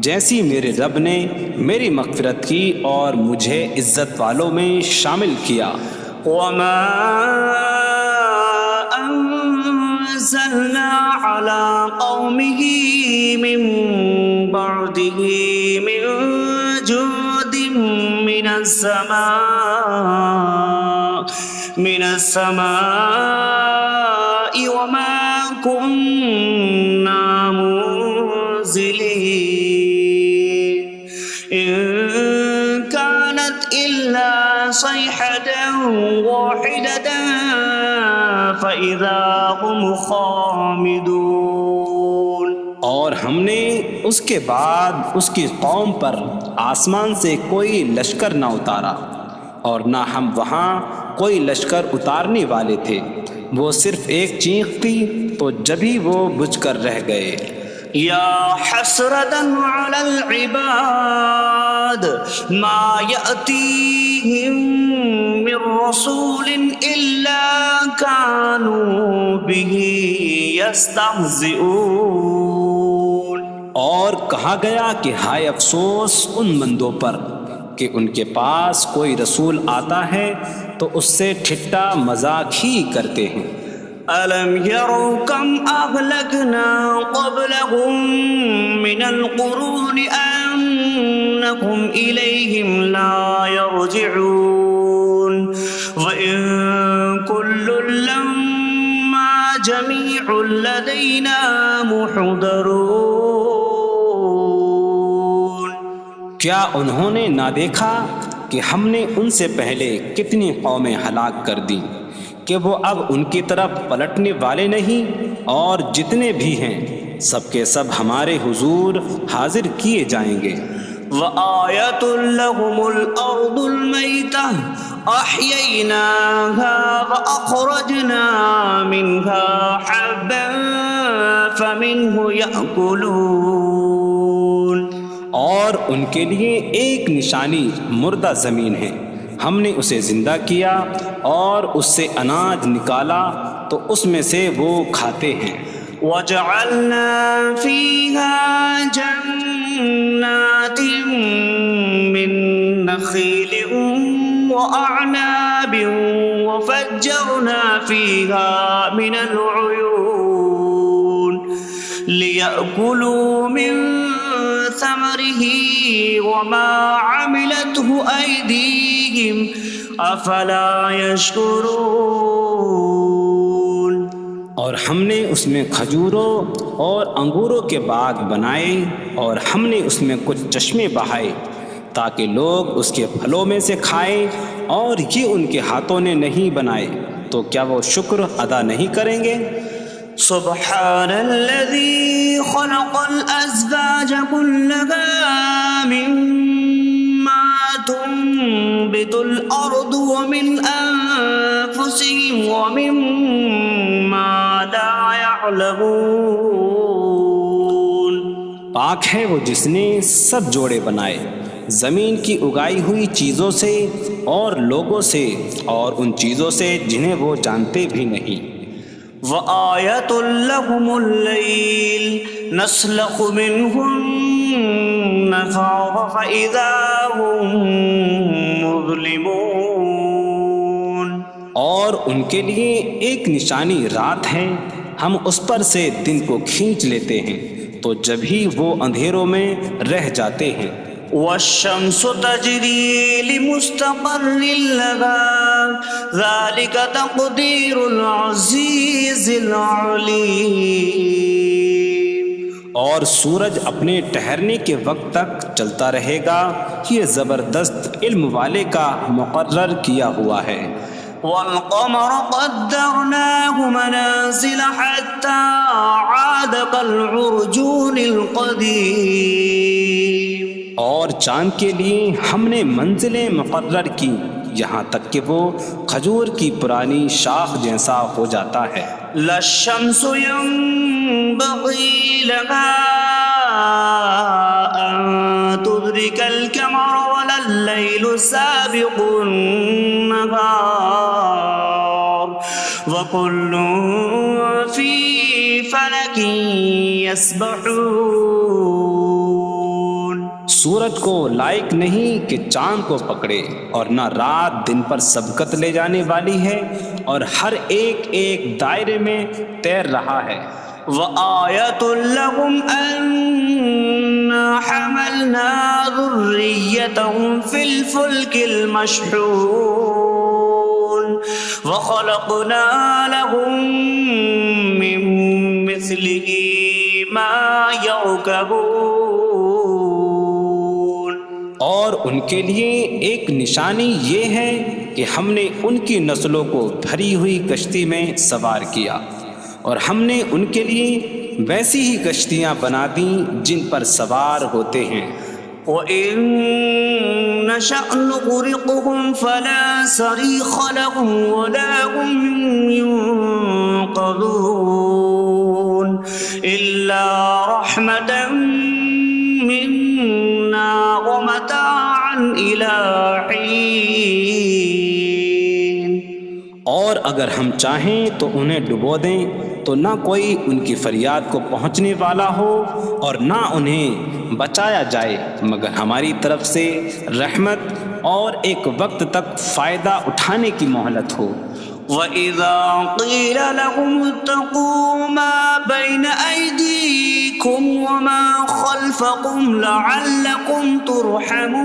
جیسی میرے رب نے میری مغفرت کی اور مجھے عزت والوں میں شامل کیا. وما أنزلنا على قومه من بعده من جود من السماء وما كنا منزلين إن كانت إلا صيحة واحدة فإذا هم خامدون. اور ہم نے اس کے بعد اس کی قوم پر آسمان سے کوئی لشکر نہ اتارا اور نہ ہم وہاں کوئی لشکر اتارنے والے تھے. وہ صرف ایک چیخ تھی تو جبھی وہ بجھ کر رہ گئے. يا حسرة على العباد ما يأتيهم من رسول إلا كانوا به يستهزئون. اور کہا گیا کہ ہائے افسوس ان بندوں پر کہ ان کے پاس کوئی رسول آتا ہے تو اس سے ٹھٹا مذاق ہی کرتے ہیں. ألم يروا كم أهلكنا قبلهم من القرون أنكم إليهم لا يرجعون وإن كل لما جميع لدينا محضرون. کیا انہوں نے نہ دیکھا کہ ہم نے ان سے پہلے کتنی قومیں ہلاک کر دیں کہ وہ اب ان کی طرف پلٹنے والے نہیں، اور جتنے بھی ہیں سب کے سب ہمارے حضور حاضر کیے جائیں گے. وآية لهم الأرض الميتة أحييناها وأخرجنا منها حبا فمنه يأكلون. اور ان کے لیے ایک نشانی مردہ زمین ہے، ہم نے اسے زندہ کیا اور اس سے اناج نکالا تو اس میں سے وہ کھاتے ہیں. وجعلنا فيها جنات من نخيل وأعناب وفجرنا فيها من العيون ليأكلوا من ثمره وما عملته أيديهم أفلا يشكرون. اور ہم نے اس میں کھجوروں اور انگوروں کے باغ بنائے اور ہم نے اس میں کچھ چشمے بہائے تاکہ لوگ اس کے پھلوں میں سے کھائیں، اور یہ ان کے ہاتھوں نے نہیں بنائے تو کیا وہ شکر ادا نہیں کریں گے؟ سبحان الذي خلق الأزواج كلها مما تنبت الأرض ومن أنفسهم ومما لا يعلمون. پاک ہے وہ جس نے سب جوڑے بنائے زمین کی اگائی ہوئی چیزوں سے اور لوگوں سے اور ان چیزوں سے جنہیں وہ جانتے بھی نہیں. وآية لهم الليل نسلخ منه النهار فإذا هم مظلمون. اور ان کے لیے ایک نشانی رات ہے، ہم اس پر سے دن کو کھینچ لیتے ہیں تو جب ہی وہ اندھیروں میں رہ جاتے ہیں. والشمس تجري لمستقر لها ذلك تقدير العزيز العليم. اور سورج اپنے ٹھہرنے کے وقت تک چلتا رہے گا، یہ زبردست علم والے کا مقرر کیا ہوا ہے. والقمر قدرناه منازل حتى عاد كالعرجون القديم. اور چاند کے لیے ہم نے منزلیں مقرر کی یہاں تک کہ وہ کھجور کی پرانی شاخ جیسا ہو جاتا ہے. لا الشمس ينبغي لها أن تدرك القمر ولا الليل سابق النهار وكل في فلك يسبحون۔ سورج کو لائق نہیں کہ چاند کو پکڑے، اور نہ رات دن پر سبقت لے جانے والی ہے، اور ہر ایک ایک دائرے میں تیر رہا ہے۔ وآية لهم أنا حملنا ذريتهم في الفلك المشحون وخلقنا لهم من مثله ما يركبون۔ اور ان کے لیے ایک نشانی یہ ہے کہ ہم نے ان کی نسلوں کو بھری ہوئی کشتی میں سوار کیا، اور ہم نے ان کے لیے ویسی ہی کشتیاں بنا دیں جن پر سوار ہوتے ہیں۔ وَإِن نَّشَأْ نُغْرِقْهُمْ فَلَا صَرِيخَ لَهُمْ وَلَا هُمْ يُنقَذُونَ إِلَّا رَحْمَةً مِّنَّا وَمَتَاعًا إِلَىٰ حِينٍ۔ اور اگر ہم چاہیں تو انہیں ڈبو دیں تو نہ کوئی ان کی فریاد کو پہنچنے والا ہو، اور نہ انہیں بچایا جائے مگر ہماری طرف سے رحمت اور ایک وقت تک فائدہ اٹھانے کی مہلت ہو۔ وَإِذَا قِيلَ لَهُمُ اتَّقُوا مَا بَيْنَ أَيْدِيكُمْ وَمَا خَلْفَكُمْ لَعَلَّكُمْ تُرْحَمُونَ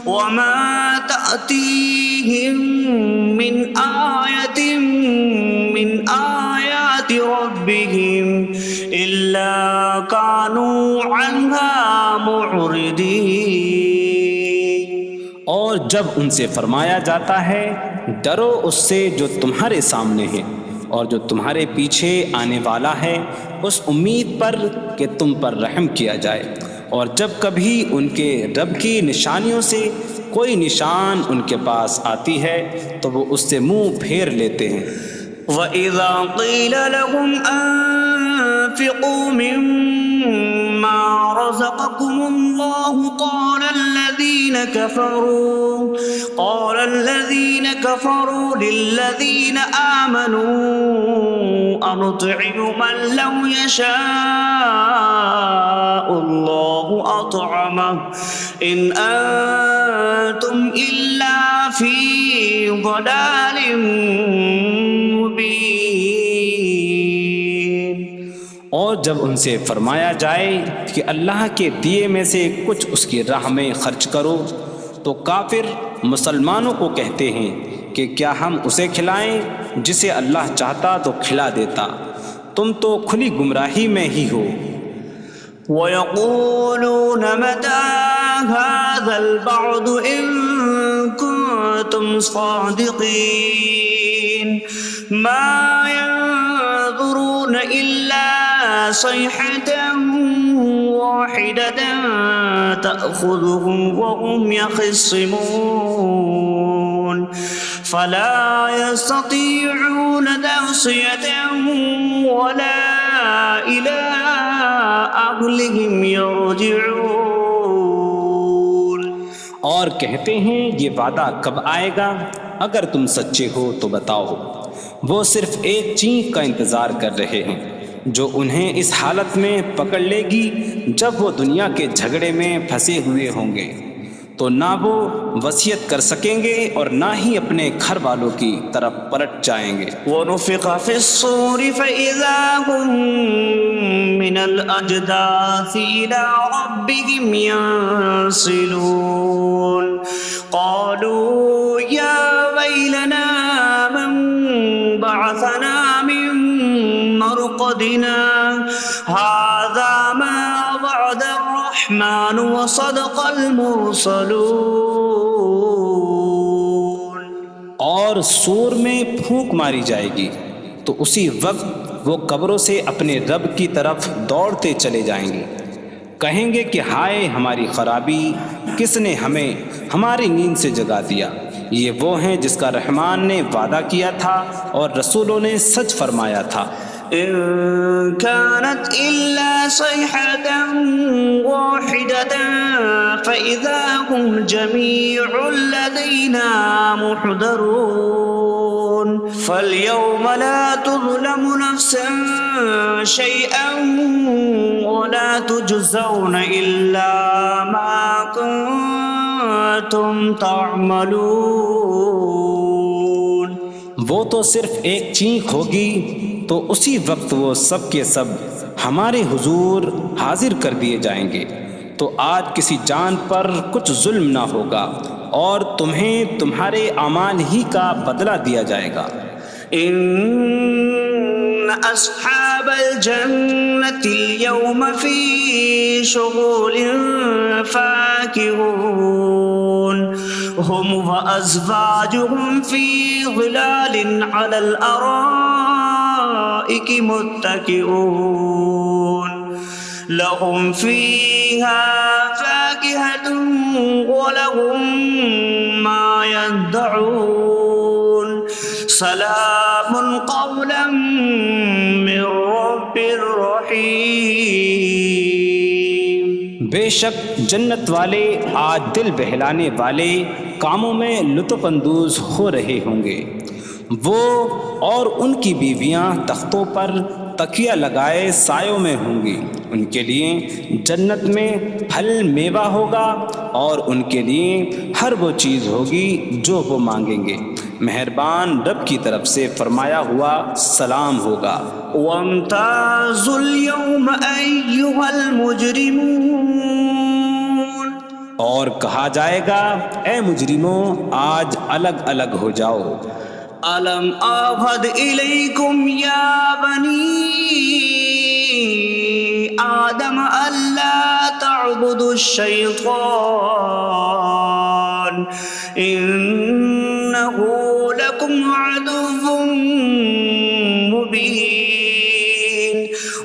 وَمَا تَأْتِيهِم مِّنْ آيَةٍ مِّنْ آيَاتِ رَبِّهِمْ إِلَّا كَانُوا عَنْهَا مُعْرِضِينَ۔ اور جب ان سے فرمایا جاتا ہے ڈرو اس سے جو تمہارے سامنے ہے اور جو تمہارے پیچھے آنے والا ہے، اس امید پر کہ تم پر رحم کیا جائے، اور جب کبھی ان کے رب کی نشانیوں سے کوئی نشان ان کے پاس آتی ہے تو وہ اس سے منہ پھیر لیتے ہیں۔ وَإِذَا قِيلَ لَهُمْ أَنفِقُوا مِمَّا رَزَقَكُمُ اللَّهُ قَالَ الَّذِينَ كَفَرُوا لِلَّذِينَ آمَنُوا أَنُطْعِمُ مَن لَّوْ يَشَاءُ اللَّهُ أَطْعَمَهُ إِنْ أَنتُمْ إِلَّا فِي ضَلَالٍ مُّبِينٍ۔ اور جب ان سے فرمایا جائے کہ اللہ کے دیے میں سے کچھ اس کی راہ میں خرچ کرو تو کافر مسلمانوں کو کہتے ہیں کہ کیا ہم اسے کھلائیں جسے اللہ چاہتا تو کھلا دیتا، تم تو کھلی گمراہی میں ہی ہو۔ وَيَقُولُونَ مَتَىٰ هَٰذَا الْوَعْدُ إِن كُنتُمْ صَادِقِينَ مَا يَنظُرُونَ إِلَّا صَيْحَةً وَاحِدَةً تَأْخُذُهُمْ وَهُمْ يَخِصِّمُونَ فَلَا يَسْتَطِيعُونَ تَوْصِيَةً وَلَا إِلَىٰ أَهْلِهِمْ يَرْجِعُونَ۔ اور کہتے ہیں یہ وعدہ کب آئے گا؟ اگر تم سچے ہو تو بتاؤ۔ وہ صرف ایک چینک کا انتظار کر رہے ہیں جو انہیں اس حالت میں پکڑ لے گی جب وہ دنیا کے جھگڑے میں پھنسے ہوئے ہوں گے، تو نہ وہ وصیت کر سکیں گے اور نہ ہی اپنے گھر والوں کی طرف پلٹ جائیں گے۔ وَنُفِخَ فِي الصُّورِ فَإِذَا هُم مِّنَ الْأَجْدَاثِ إِلَىٰ رَبِّهِمْ يَنسِلُونَ قَالُوا يَا وَيْلَنَا مَن بَعَثَنَا مِن مَّرْقَدِنَا هَٰذَا مَا وَعَدَ الرَّحْمَٰنُ وَصَدَقَ الْمُرْسَلُونَ۔ اور سور میں پھونک ماری جائے گی تو اسی وقت وہ قبروں سے اپنے رب کی طرف دوڑتے چلے جائیں گے، کہیں گے کہ ہائے ہماری خرابی، کس نے ہمیں ہماری نیند سے جگا دیا۔ یہ وہ ہیں جس کا رحمان نے وعدہ کیا تھا اور رسولوں نے سچ فرمایا تھا۔ إن كانت إلا صيحة واحدة فإذا هم جميع لدينا محضرون فاليوم لا تظلم نفس شيئا ولا تجزون إلا ما كنتم تعملون. وہ تو صرف ایک چینخ ہوگی تو اسی وقت وہ سب کے سب ہمارے حضور حاضر کر دیے جائیں گے. تو آج کسی جان پر کچھ ظلم نہ ہوگا اور تمہیں تمہارے اعمال ہی کا بدلہ دیا جائے گا. إن أصحاب الجنة اليوم في شغل فاكهون هم وأزواجهم في ظلال على الأرائك متكئون لهم فيها فاكهة ولهم ما يدعون سلام قولا من رب رحیم. بے شک جنت والے آج دل بہلانے والے کاموں میں لطف اندوز ہو رہے ہوں گے. وہ اور ان کی بیویاں تختوں پر تکیہ لگائے سایوں میں ہوں گی. ان کے لیے جنت میں پھل میوہ ہوگا اور ان کے لیے ہر وہ چیز ہوگی جو وہ مانگیں گے. مہربان رب کی طرف سے فرمایا ہوا سلام ہوگا. وامتازوا اليوم أيها المجرمون. اور کہا جائے گا اے مجرموں آج الگ الگ ہو جاؤ. ألم أعهد إليكم يا بني آدم ألا تعبدوا الشيطان إنه لكم عدو مبين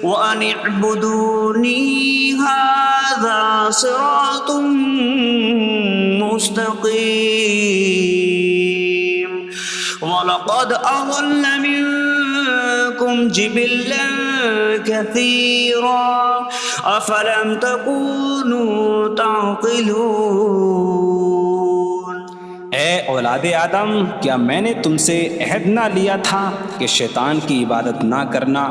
وأن اعبدوني هذا صراط مستقيم. وَلَقَدْ أَضَلَّ مِنكُمْ جِبِلًّا كَثِيرًا أَفَلَمْ تَكُونُوا تَعْقِلُونَ. اے اولاد آدم کیا میں نے تم سے عہد نہ لیا تھا کہ شیطان کی عبادت نہ کرنا؟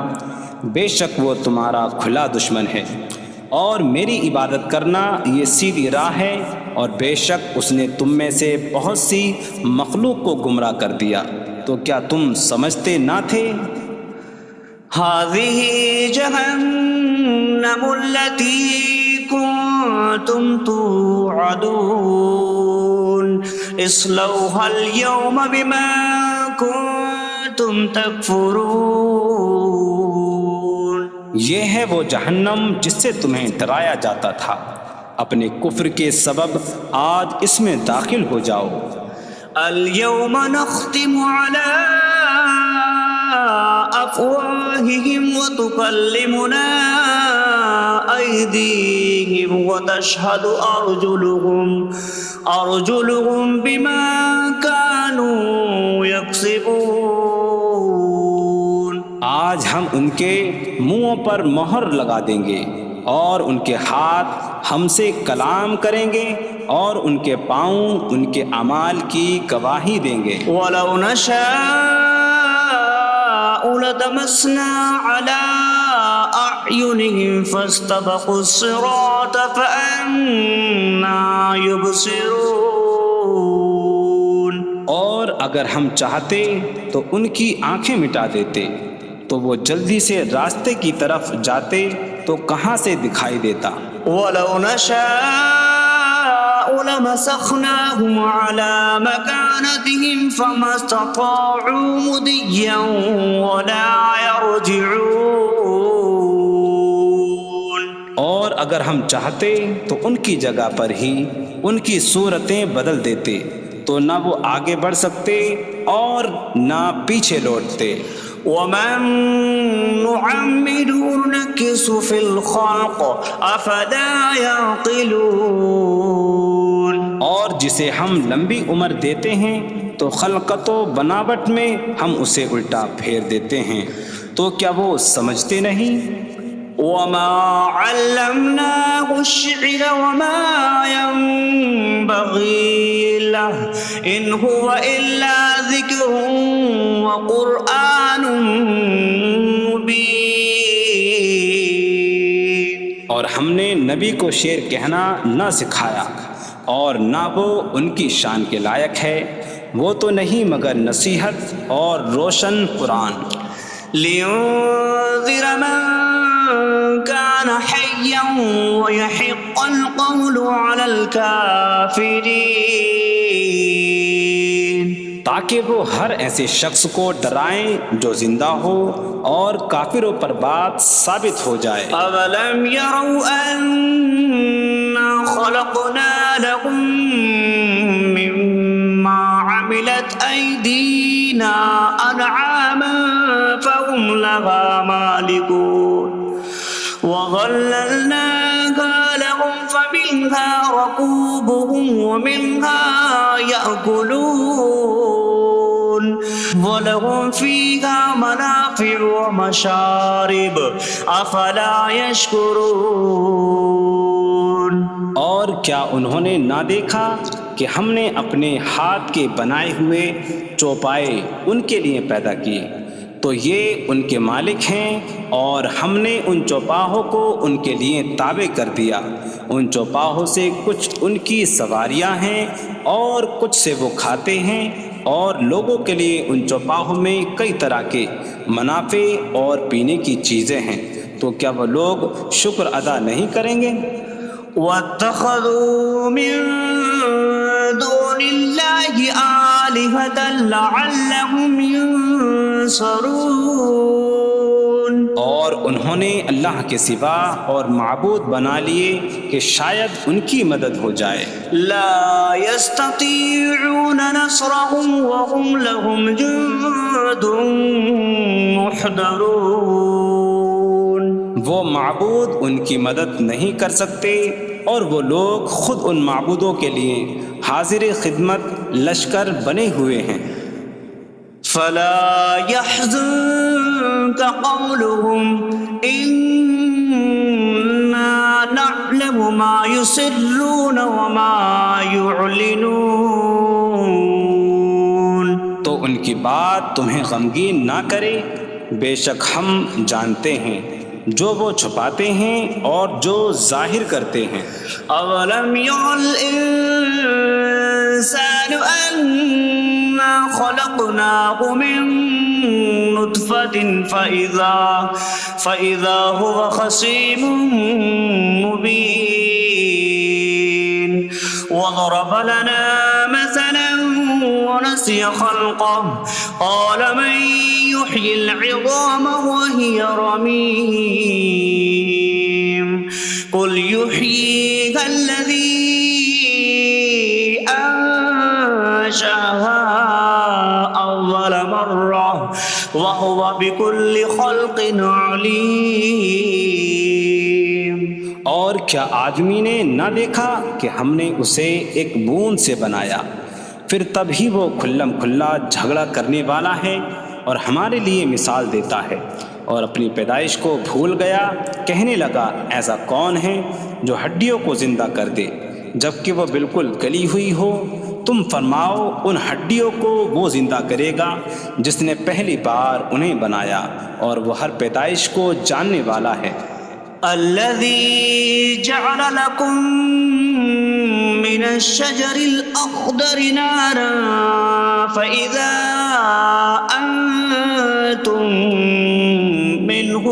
بے شک وہ تمہارا کھلا دشمن ہے اور میری عبادت کرنا یہ سیدھی راہ ہے. اور بے شک اس نے تم میں سے بہت سی مخلوق کو گمراہ کر دیا. تو کیا تم سمجھتے نہ تھے؟ هذه جهنم التي كنتم توعدون اصلوها اليوم بما كنتم تكفرون. یہ ہے وہ جہنم جس سے تمہیں ڈرایا جاتا تھا. اپنے کفر کے سبب آج اس میں داخل ہو جاؤ. اليوم نختم على أفواههم وتكلمنا أيديهم وتشهد أرجلهم بما كانوا يكسبون. آج ہم ان کے منہوں پر مہر لگا دیں گے اور ان کے ہاتھ ہم سے کلام کریں گے اور ان کے پاؤں ان کے اعمال کی گواہی دیں گے. وَلَوْ نَشَاءُ لَطَمَسْنَا عَلَىٰ أَعْيُنِهِمْ فَاسْتَبَقُوا الصِّرَاطَ فَأَنَّىٰ يُبْصِرُونَ. اور اگر ہم چاہتے تو ان کی آنکھیں مٹا دیتے تو وہ جلدی سے راستے کی طرف جاتے تو کہاں سے دکھائی دیتا. وَلَوْ نَشَاءُ لَمَسَخْنَاهُمْ عَلَىٰ مَكَانَتِهِمْ فَمَا اسْتَطَاعُوا مُضِيًّا وَلَا يَرْجِعُونَ. اور اگر ہم چاہتے تو ان کی جگہ پر ہی ان کی صورتیں بدل دیتے تو نہ وہ آگے بڑھ سکتے اور نہ پیچھے لوٹتے. وَمَن نُعَمِّرْهُ نُنَكِّسْهُ فِي الْخَلْقِ أَفَلَا يَعْقِلُونَ. اور جسے ہم لمبی عمر دیتے ہیں تو خلقت و بناوٹ میں ہم اسے الٹا پھیر دیتے ہیں، تو کیا وہ سمجھتے نہیں؟ وما علمناه الشعر وما ينبغي له إن هو إلا ذكر وقرآن مبين. اور ہم نے نبی کو شعر کہنا نہ سکھایا اور نہ وہ ان کی شان کے لائق ہے، وہ تو نہیں مگر نصیحت اور روشن قرآن. لينذر من كان حيا ويحق القول على الكافرين. تاکہ وہ ہر ایسے شخص کو ڈرائیں جو زندہ ہو اور کافروں پر بات ثابت ہو جائے. أولم يروا أنا خلقنا لهم مما عملت أيدينا أنعاما فهم لها مالكون وظللناها لهم فمنها ركوبهم ومنها يأكلون ولهم فيها منافع ومشارب أفلا يشكرون. اور کیا انہوں نے نہ دیکھا کہ ہم نے اپنے ہاتھ کے بنائے ہوئے چوپائے ان کے لیے پیدا کیے، تو یہ ان کے مالک ہیں، اور ہم نے ان چوپاہوں کو ان کے لیے تابع کر دیا. ان چوپاہوں سے کچھ ان کی سواریاں ہیں اور کچھ سے وہ کھاتے ہیں، اور لوگوں کے لیے ان چوپاہوں میں کئی طرح کے منافع اور پینے کی چیزیں ہیں، تو کیا وہ لوگ شکر ادا نہیں کریں گے؟ واتخذوا من دون الله آلهة لعلهم ينصرون. اور انہوں نے اللہ کے سوا اور معبود بنا لیے کہ شاید ان کی مدد ہو جائے. لا يستطيعون نصرهم وهم لهم جند محضرون. وہ معبود ان کی مدد نہیں کر سکتے، اور وہ لوگ خود ان معبودوں کے لیے حاضر خدمت لشکر بنے ہوئے ہیں. فلا يحزنك قولهم إنا نعلم ما يسرون وما يعلنون. تو ان کی بات تمہیں غمگین نہ کرے، بے شک ہم جانتے ہیں جو وہ چھپاتے ہیں اور جو ظاہر کرتے ہیں. أولم ير الإنسان أنا خلقناه من نطفة فإذا هو خصيم مبين. وضرب لنا مثلا ونسي خلقه قال من يحيي العظام وهي رميم قل يحييها الذي أنشأها أول مرة وهو بكل خلق عليم. اور کیا آدمی نے نہ دیکھا کہ ہم نے اسے ایک بوند سے بنایا، پھر تب ہی وہ کھلم کھلا جھگڑا کرنے والا ہے اور ہمارے لیے مثال دیتا ہے. اور اپنی پیدائش کو بھول گیا، کہنے لگا ایسا کون ہے جو ہڈیوں کو زندہ کر دے جبکہ وہ بالکل گلی ہوئی ہو؟ تم فرماؤ ان ہڈیوں کو وہ زندہ کرے گا جس نے پہلی بار انہیں بنایا، اور وہ ہر پیدائش کو جاننے والا ہے. الذي جعل لكم من الشجر الأخضر نارا فإذا أنتم منه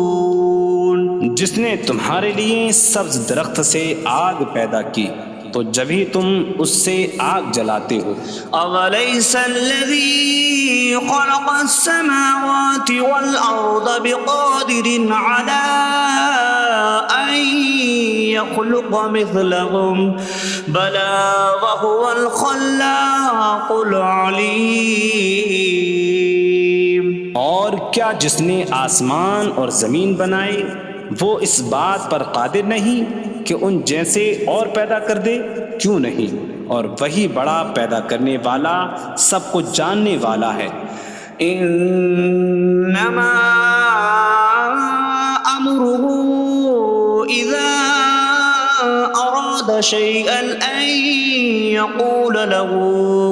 توقدون. جس نے تمہارے لیے سبز درخت سے آگ پیدا کی تو جبھی تم اس سے آگ جلاتے ہو. أوليس الذي خلق السماوات والأرض بقادر على أن يخلق مثلهم بلى وهو الخلاق العليم. اور کیا جس نے آسمان اور زمین بنائے وہ اس بات پر قادر نہیں کہ ان جیسے اور پیدا کر دے؟ کیوں نہیں، اور وہی بڑا پیدا کرنے والا سب کچھ جاننے والا ہے۔ إنما أمره إذا أراد شيئا أن يقول له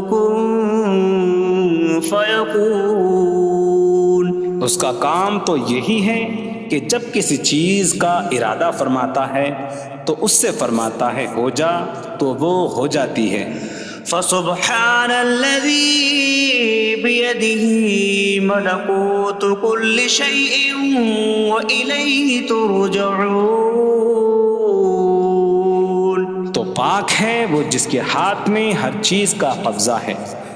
كن فيكون۔ اس کا کام تو یہی ہے کہ جب کسی چیز کا ارادہ فرماتا ہے تو اس سے فرماتا ہے ہو جا، تو وہ ہو جاتی ہے۔ فسبحان الذي بيده ملكوت كل شيء وإليه ترجعون۔ تو پاک ہے وہ جس کے ہاتھ میں ہر چیز کا قبضہ ہے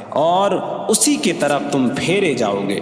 اور اسی کی طرف تم پھیرے جاؤ گے۔